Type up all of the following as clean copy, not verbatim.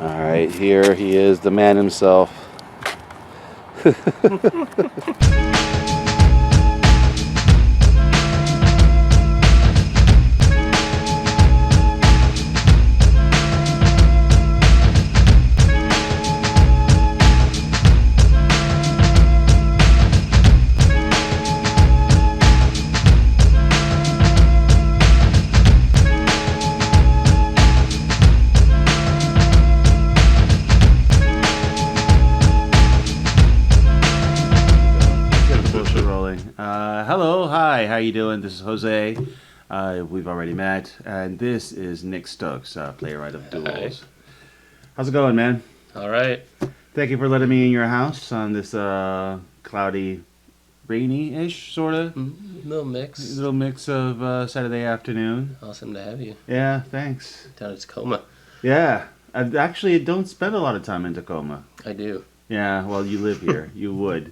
All right, here he is, the man himself. Hello, hi, how you doing? This is Jose. We've already met, and this is Nick Stokes, playwright of DUELS. Hi. How's it going, man? All right. Thank you for letting me in your house on this cloudy, rainy-ish, sort of. Little mix of Saturday afternoon. Awesome to have you. Yeah, thanks. Down in Tacoma. Yeah, I actually don't spend a lot of time in Tacoma. I do. Yeah, well, you live here. You would.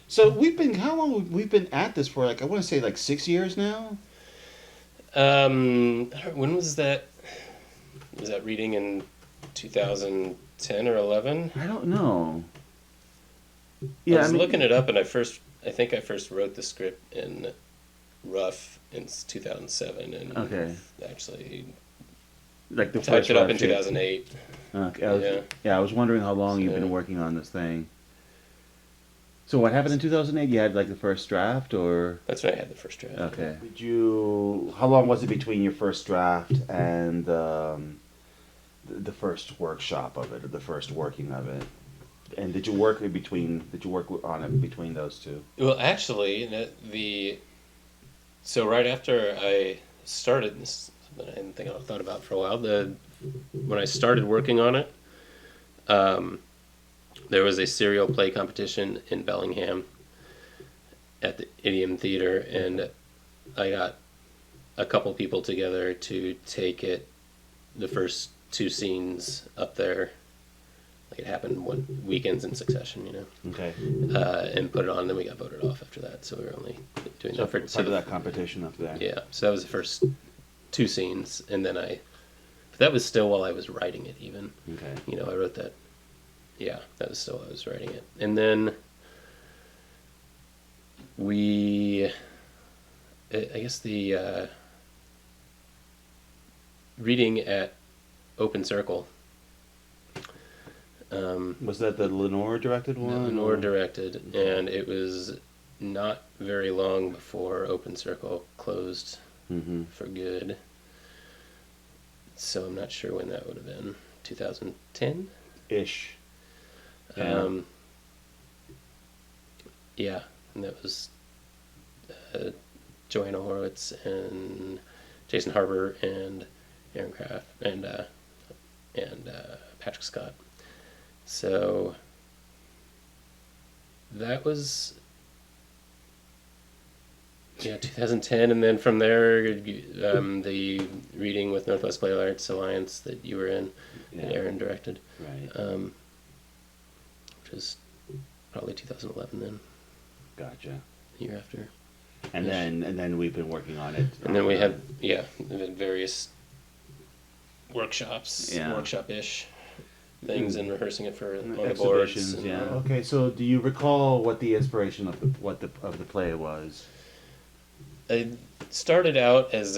So how long have we been at this for? Like, I want to say like 6 years now. When was that? Was that reading in 2010 or 11? I don't know. Yeah, I was looking it up, and I think I first wrote the script in rough in 2007, and actually like the typed it up in 2008. Okay. I was wondering how long you've been working on this thing. So what happened in 2008? You had like the first draft, or? That's when I had the first draft. Okay. How long was it between your first draft and the first workshop of it, or the first working of it? And did you work on it between those two? Well, actually, so right after I started, this is something I didn't think I thought about for a while. When I started working on it, there was a serial play competition in Bellingham at the Idiom Theater, and I got a couple people together to take the first two scenes up there. Like, it happened weekends in succession, Okay. And put it on, and then we got voted off after that, so we were only doing that for part of that competition up there. Yeah, so that was the first two scenes, and then that was still while I was writing it, even. Okay. I wrote that. Yeah, that was still while I was writing it. And then I guess the reading at Open Circle. Was that the Lenore directed one? Lenore directed, and it was not very long before Open Circle closed for good. So I'm not sure when that would have been. 2010? Ish. Yeah, and that was Joanna Horowitz and Jason Harbour and Aaron Kraft and Patrick Scott. So that was 2010, and then from there, the reading with Northwest Play Arts Alliance that you were in, that Aaron directed. Right. Which was probably 2011 then. Gotcha. The year after. And then we've been working on it. And then we had various workshops, workshop-ish things, and reharsing it for on the boards. Okay, so do you recall what the inspiration of the play was? I started out as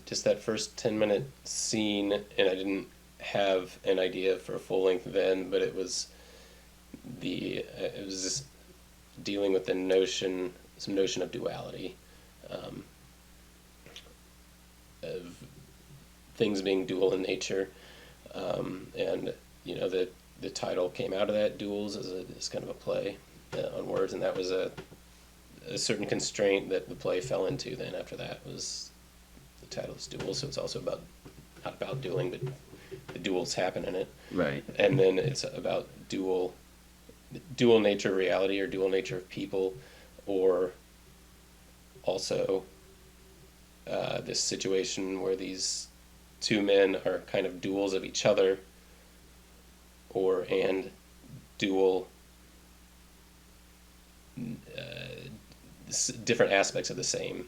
just that first 10-minute scene, and I didn't have an idea for a full length then, but it was just dealing with some notion of duality, of things being dual in nature, and the title came out of that, Duels, as kind of a play on words, and that was a certain constraint that the play fell into. Then after that was the title is Duels, so it's also not about dueling, but the duels happen in it. Right. And then it's about dual nature of reality, or dual nature of people, or also this situation where these two men are kind of duals of each other, and dual different aspects of the same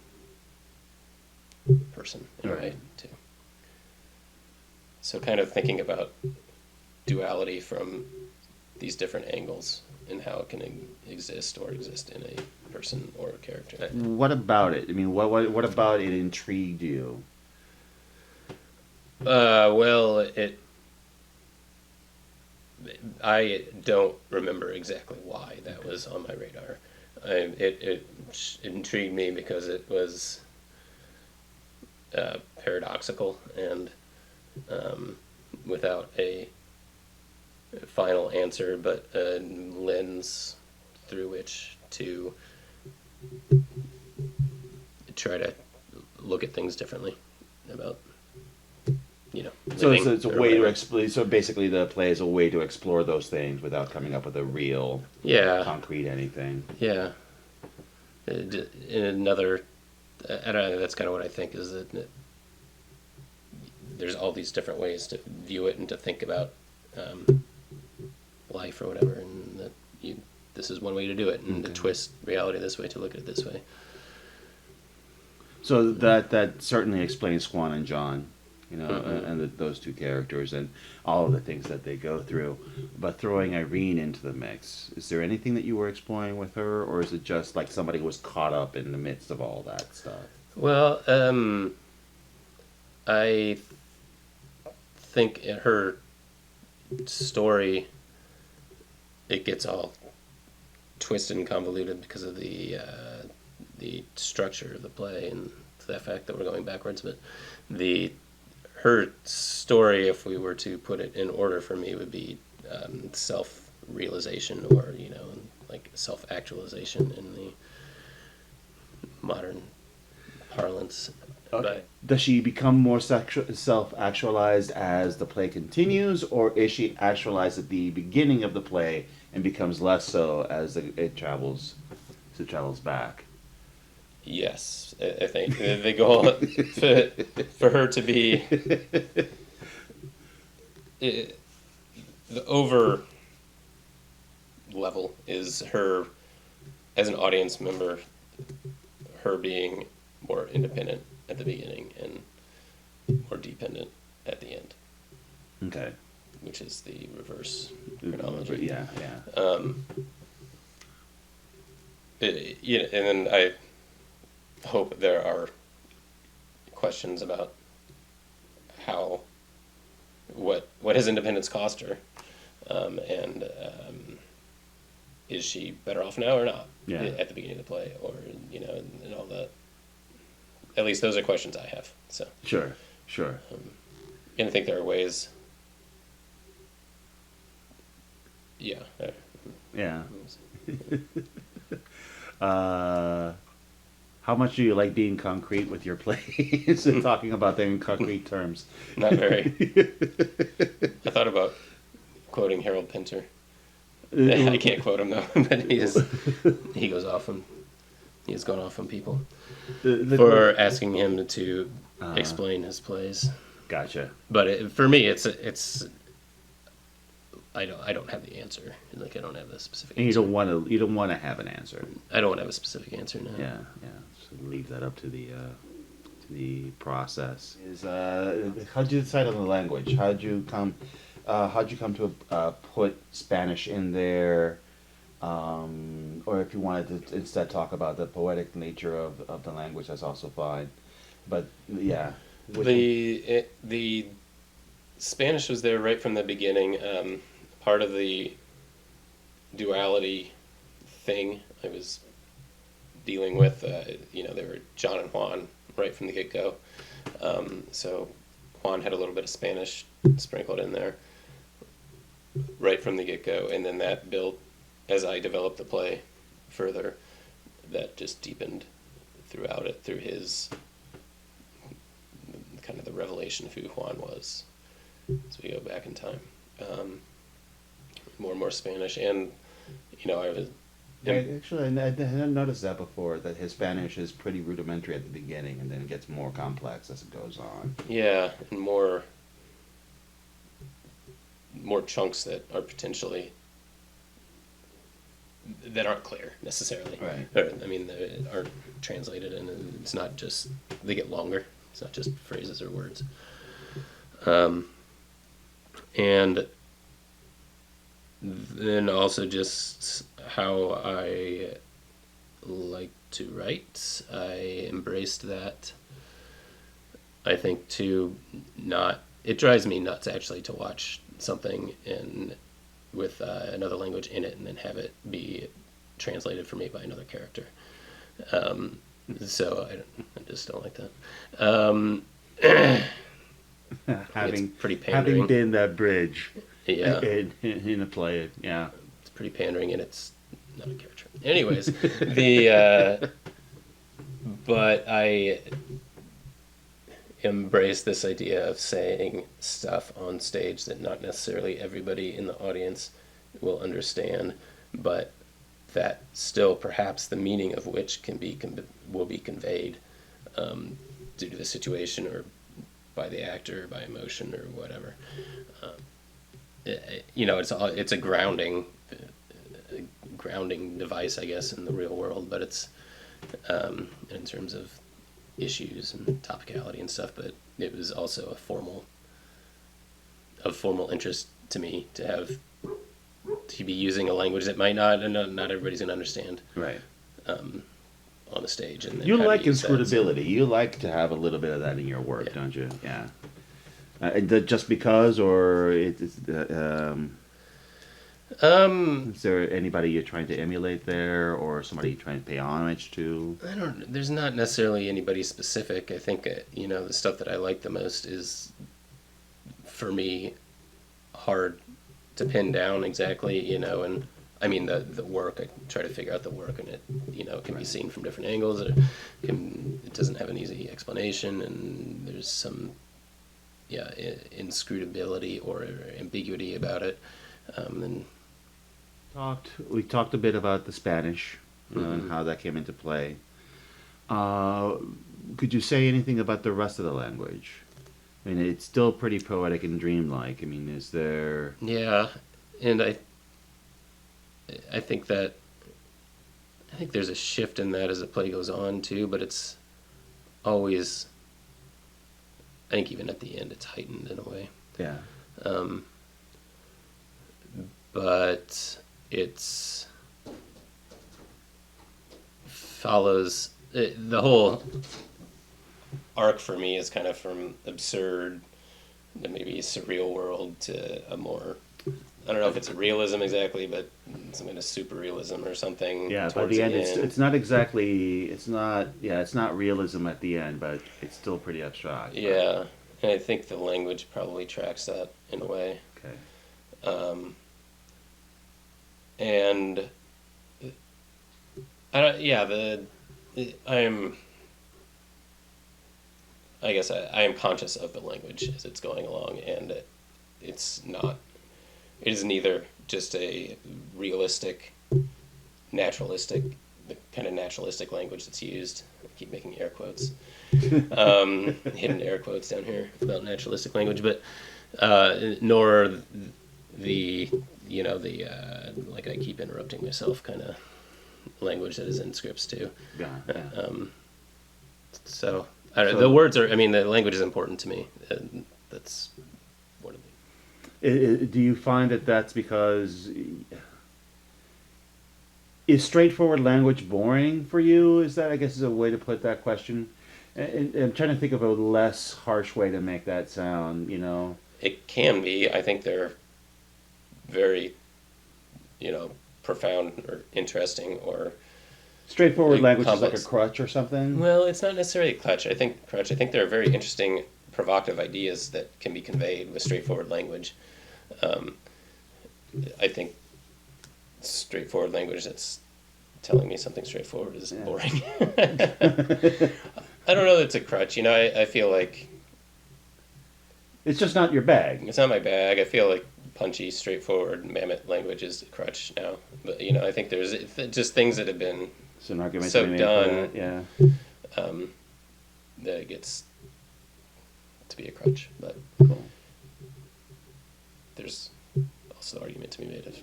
person in a Right. way too. So kind of thinking about duality from these different angles and how it can exist or exist in a person or a character. What about it? I mean, what about it intrigued you? Well, I don't remember exactly why that was on my radar. It intrigued me because it was paradoxical and without a final answer, but a lens through which to try to look at things differently about, So it's, living it's a or way to whatever. explain. So basically, the play is a way to explore those things without coming up with a real, Yeah, concrete anything. yeah. In another, I don't know, that's kind of what I think is that there's all these different ways to view it and to think about life or whatever, and that this is one way to do it, and to twist reality this way, to look at it this way. So that certainly explains Juan and John, and those two characters and all of the things that they go through. But throwing Irene into the mix, is there anything that you were exploring with her, or is it just like somebody was caught up in the midst of all that stuff? Well, I think in her story, it gets all twisted and convoluted because of the structure of the play and the fact that we're going backwards. But her story, if we were to put it in order for me, would be self-realization, or like self-actualization in the modern parlance. Okay. Does she become more self-actualized as the play continues, or is she actualized at the beginning of the play and becomes less so as it travels back? Yes, I think the goal for her to be the over level is her as an audience member, her being more independent at the beginning and more dependent at the end, Okay. which is the reverse chronology. Yeah. And then I hope there are questions about what has independence cost her, and is she better off now or not? Yeah. At the beginning of the play, or and all that. At least those are questions I have. So Sure. and I think there are ways. Yeah. Yeah. How much do you like being concrete with your plays and talking about them in concrete terms? Not very. I thought about quoting Harold Pinter. I can't quote him though, but he goes off on. He's gone off on people for asking him to explain his plays. Gotcha. But for me, it's I don't have the answer. Like I don't have a specific. And answer. you don't want to have an answer. I don't want to have a specific answer now. Yeah. So leave that up to the process. How'd you decide on the language? How'd you come to put Spanish in there? Or if you wanted to instead talk about the poetic nature of the language, that's also fine. But yeah, The Spanish was there right from the beginning. Part of the duality thing I was dealing with, they were John and Juan right from the get-go. So Juan had a little bit of Spanish sprinkled in there right from the get-go, and then that built as I developed the play further. That just deepened throughout it through his kind of the revelation of who Juan was as we go back in time. More and more Spanish, and I was. Actually, I hadn't noticed that before. That his Spanish is pretty rudimentary at the beginning, and then it gets more complex as it goes on. Yeah, and more chunks that are potentially that aren't clear necessarily. Right. Or, I mean, they aren't translated, and it's not just they get longer It's not just phrases or words. And then also just how I like to write. I embraced that. I think it drives me nuts actually to watch something with another language in it and then have it be translated for me by another character. So I just don't like that. Having It's pretty pandering. having been that bridge, Yeah, in a play, yeah. it's pretty pandering, and it's not a character. Anyways, but I embrace this idea of saying stuff on stage that not necessarily everybody in the audience will understand, but that still perhaps the meaning of which will be conveyed due to the situation or by the actor, or by emotion or whatever. It's a grounding device, I guess, in the real world, but it's in terms of issues and topicality and stuff. But it was also of formal interest to me to be using a language that might not everybody's gonna understand. Right. On a stage, and You like inscrutability. You like to have a little bit of that in your work, Yeah. don't you? Yeah. Just because, or is there anybody you're trying to emulate there, or somebody you're trying to pay homage to? There's not necessarily anybody specific. I think the stuff that I like the most is, for me, hard to pin down exactly. And I mean the work. I try to figure out the work, and it can be seen from different angles. It doesn't have an easy explanation, and there's some inscrutability or ambiguity about it. And We talked a bit about the Spanish, and how that came into play. Could you say anything about the rest of the language? I mean, it's still pretty poetic and dreamlike. I mean, is there? Yeah, and I think there's a shift in that as the play goes on too, but it's always, I think even at the end it's heightened in a way. Yeah. But it's follows the whole arc for me is kind of from absurd to maybe surreal world to a more, I don't know if it's a realism exactly, but some kind of super realism or something. Yeah, by towards the end, it's not exactly, it's not realism at the end, but it's still pretty abstract. Yeah, and I think the language probably tracks that in a way. Okay. And I guess I am conscious of the language as it's going along, and it is neither just a realistic, naturalistic, the kind of naturalistic language that's used. I keep making air quotes, hidden air quotes down here about naturalistic language, but nor the like I keep interrupting myself kind of language that is in scripts too. Yeah. So the words are. I mean, the language is important to me. And that's one of the. Do you find that that's because is straightforward language boring for you? Is that, I guess, is a way to put that question? And I'm trying to think of a less harsh way to make that sound. It can be. I think they're very, profound or interesting or. Straightforward language complex. is like a crutch or something? Well, it's not necessarily a crutch. I think there are very interesting, provocative ideas that can be conveyed with straightforward language. I think straightforward language that's telling me something straightforward is boring. I don't know that it's a crutch. I feel like it's just not your bag. it's not my bag. I feel like punchy, straightforward, mammoth language is a crutch now. But, I think there's just things that have been So an argument so to be made for done, that, yeah. that it gets to be a crutch. But Cool. there's also the argument to be made of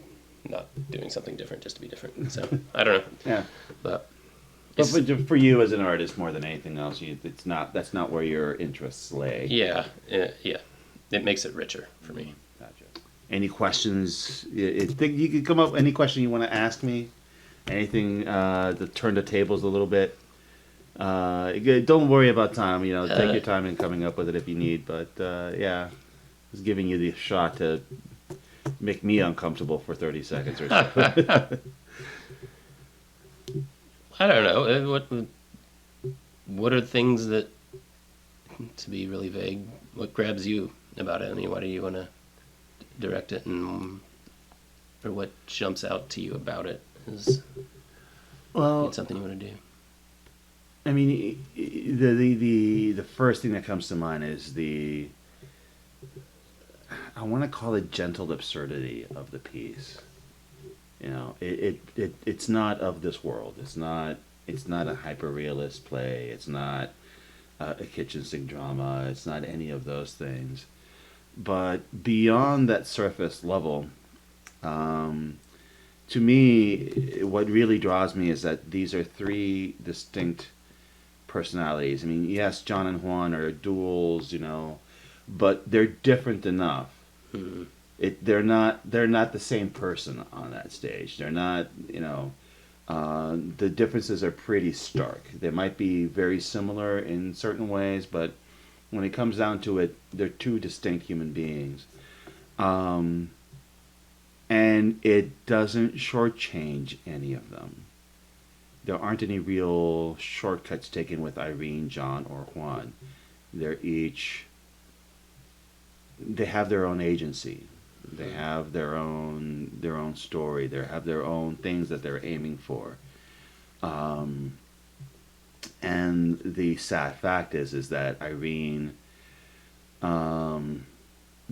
not doing something different just to be different. So I don't know. Yeah. But But for you as an artist, more than anything else, that's not where your interests lay. Yeah, yeah. It makes it richer for me. Gotcha. Any questions? Think you could come up any question you want to ask me? Anything to turn the tables a little bit? Don't worry about time. Take your time in coming up with it if you need. But yeah, just giving you the shot to make me uncomfortable for 30 seconds or so. I don't know. What are things that, to be really vague, what grabs you about it? I mean, why do you want to direct it, or what jumps out to you about it? Is it something you want to do? I mean, the first thing that comes to mind is I want to call it gentle absurdity of the piece. It's not of this world. It's not a hyper-realist play. It's not a kitchen sink drama. It's not any of those things. But beyond that surface level, to me, what really draws me is that these are three distinct personalities. I mean, yes, John and Juan are duels, but they're different enough. Mm-hmm. They're not the same person on that stage. They're not, the differences are pretty stark. They might be very similar in certain ways, but when it comes down to it, they're two distinct human beings. And it doesn't shortchange any of them. There aren't any real shortcuts taken with Irene, John, or Juan. They have their own agency. They have their own story. They have their own things that they're aiming for. And the sad fact is that Irene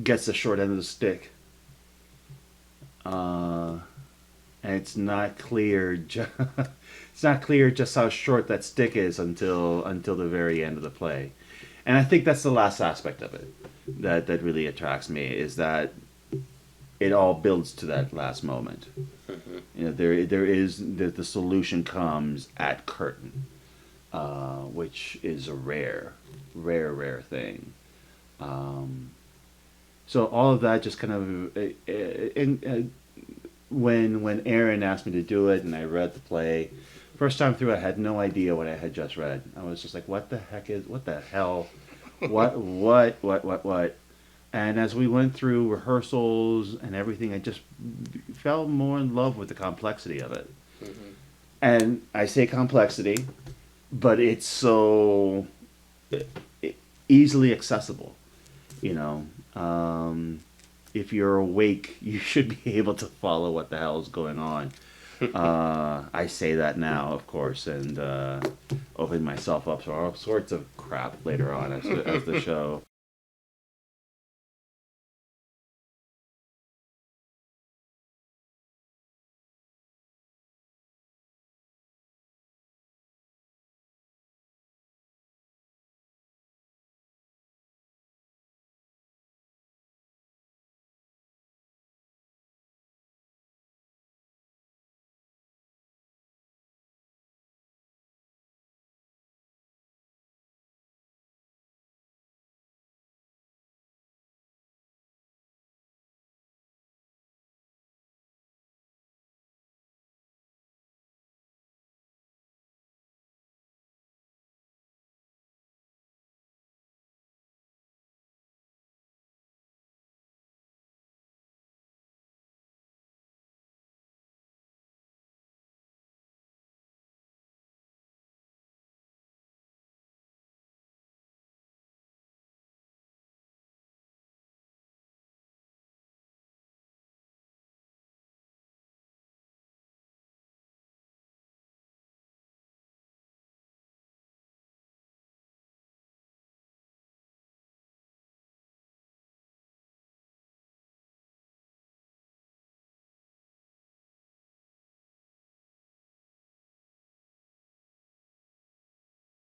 gets the short end of the stick. And it's not clear. It's not clear just how short that stick is until the very end of the play. And I think that's the last aspect of it that really attracts me, is that it all builds to that last moment. Mm-hmm. There is the solution comes at curtain, which is a rare thing. So all of that just kind of when Aaron asked me to do it and I read the play, first time through I had no idea what I had just read. I was just like, what the hell, what? And as we went through rehearsals and everything, I just fell more in love with the complexity of it. Mm-hmm. And I say complexity, but it's so easily accessible. If you're awake, you should be able to follow what the hell is going on. I say that now, of course, and open myself up to all sorts of crap later on as the show